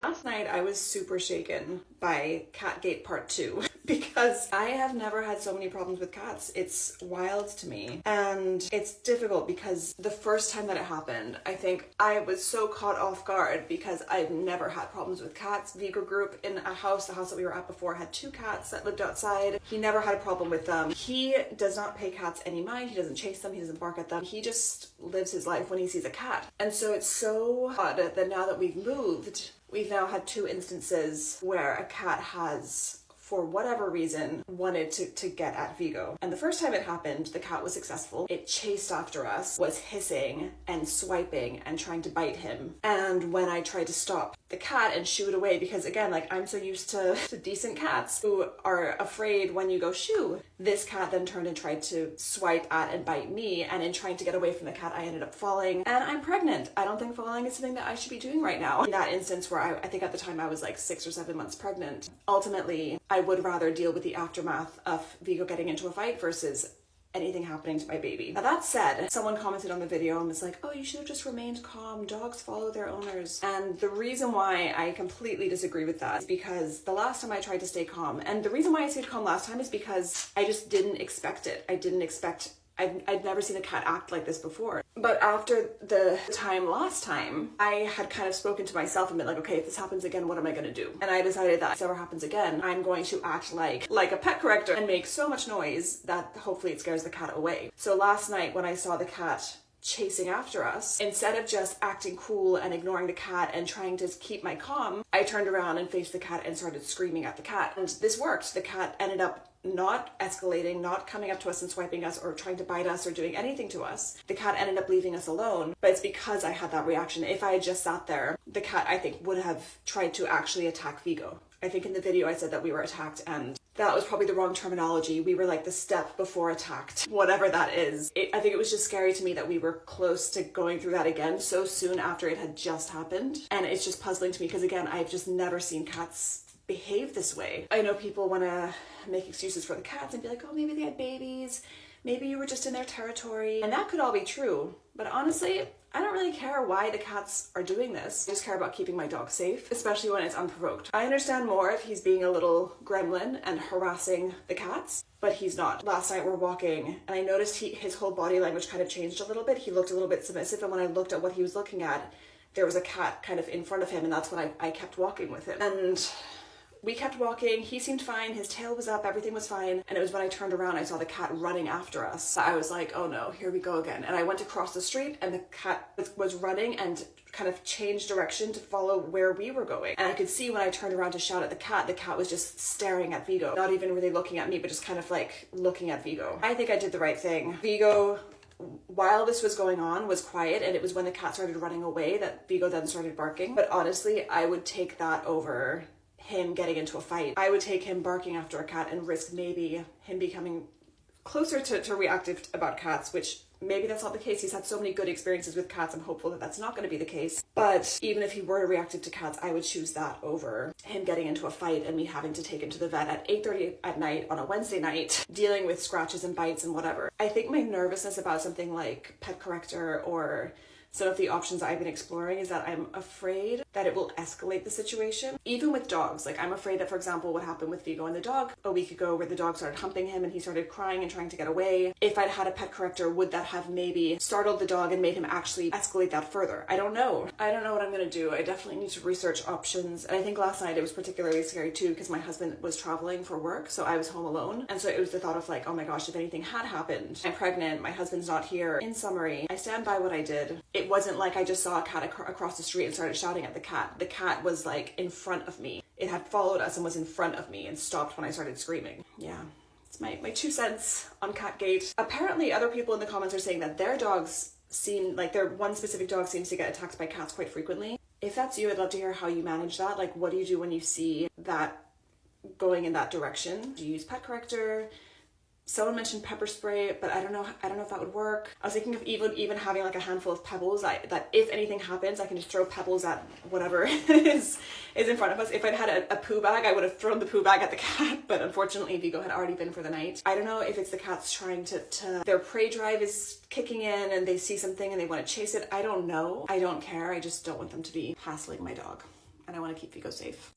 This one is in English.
Last night I was super shaken by Catgate Part 2 because I have never had so many problems with cats. It's wild to me. And it's difficult because the first time that it happened, I think I was so caught off guard because I've never had problems with cats. Vigo grew up in a house, the house that we were at before had 2 cats that lived outside. He never had a problem with them. He does not pay cats any mind. He doesn't chase them. He doesn't bark at them. He just lives his life when he sees a cat. And so it's so odd that now that we've moved, we've now had 2 instances where a cat has, for whatever reason, wanted to get at Vigo. And the first time it happened, the cat was successful. It chased after us, was hissing and swiping and trying to bite him. And when I tried to stop the cat and shoo it away, because again, like, I'm so used to decent cats who are afraid when you go shoo, this cat then turned and tried to swipe at and bite me, and in trying to get away from the cat, I ended up falling. And I'm pregnant. I don't think falling is something that I should be doing right now. In that instance where I think at the time I was like 6 or 7 months pregnant, ultimately, I would rather deal with the aftermath of Vigo getting into a fight versus anything happening to my baby. Now that said, someone commented on the video and was like, oh, you should have just remained calm. Dogs follow their owners. And the reason why I completely disagree with that is because the last time I tried to stay calm, and the reason why I stayed calm last time is because I just didn't expect it. I'd never seen a cat act like this before. But after the time last time, I had kind of spoken to myself and been like, okay, if this happens again, what am I going to do? And I decided that if this ever happens again, I'm going to act like a pet corrector and make so much noise that hopefully it scares the cat away. So last night when I saw the cat chasing after us, instead of just acting cool and ignoring the cat and trying to keep my calm, I turned around and faced the cat and started screaming at the cat. And this worked. The cat ended up not escalating, not coming up to us and swiping us or trying to bite us or doing anything to us. The cat ended up leaving us alone, but it's because I had that reaction. If I had just sat there, the cat, I think, would have tried to actually attack Vigo. I think in the video I said that we were attacked, and that was probably the wrong terminology. We were like the step before attacked, whatever that is. I think it was just scary to me that we were close to going through that again so soon after it had just happened. And it's just puzzling to me because, again, I've just never seen cats behave this way. I know people want to make excuses for the cats and be like, oh, maybe they had babies, maybe you were just in their territory, and that could all be true, but honestly, I don't really care why the cats are doing this. I just care about keeping my dog safe, especially when it's unprovoked. I understand more if he's being a little gremlin and harassing the cats, but he's not. Last night we're walking and I noticed his whole body language kind of changed a little bit. He looked a little bit submissive, and when I looked at what he was looking at, there was a cat kind of in front of him, and that's when I kept walking with him. And we kept walking, he seemed fine, his tail was up, everything was fine, and it was when I turned around I saw the cat running after us. I was like, oh no, here we go again. And I went to cross the street and the cat was running and kind of changed direction to follow where we were going. And I could see when I turned around to shout at the cat was just staring at Vigo, not even really looking at me, but just kind of like looking at Vigo. I think I did the right thing. Vigo, while this was going on, was quiet, and it was when the cat started running away that Vigo then started barking. But honestly, I would take that over him getting into a fight. I would take him barking after a cat and risk maybe him becoming closer to reactive about cats, which maybe that's not the case. He's had so many good experiences with cats. I'm hopeful that that's not going to be the case. But even if he were reactive to cats, I would choose that over him getting into a fight and me having to take him to the vet at 8:30 at night on a Wednesday night, dealing with scratches and bites and whatever. I think my nervousness about something like pet corrector or some of the options I've been exploring is that I'm afraid that it will escalate the situation. Even with dogs, like I'm afraid that, for example, what happened with Vigo and the dog a week ago where the dog started humping him and he started crying and trying to get away. If I'd had a pet corrector, would that have maybe startled the dog and made him actually escalate that further? I don't know. I don't know what I'm gonna do. I definitely need to research options. And I think last night it was particularly scary too because my husband was traveling for work, so I was home alone. And so it was the thought of like, oh my gosh, if anything had happened, I'm pregnant, my husband's not here. In summary, I stand by what I did. It wasn't like I just saw a cat across the street and started shouting at the cat. The cat was like in front of me. It had followed us and was in front of me and stopped when I started screaming. Yeah, it's my 2 cents on Catgate. Apparently other people in the comments are saying that their dogs seem like their one specific dog seems to get attacked by cats quite frequently. If that's you, I'd love to hear how you manage that. Like, what do you do when you see that going in that direction? Do you use pet corrector? Someone mentioned pepper spray, but I don't know if that would work. I was thinking of even having like a handful of pebbles that if anything happens, I can just throw pebbles at whatever is in front of us. If I'd had a poo bag, I would have thrown the poo bag at the cat, but unfortunately Vigo had already been for the night. I don't know if it's the cats trying to their prey drive is kicking in and they see something and they want to chase it. I don't know. I don't care. I just don't want them to be hassling my dog. and I want to keep Vigo safe.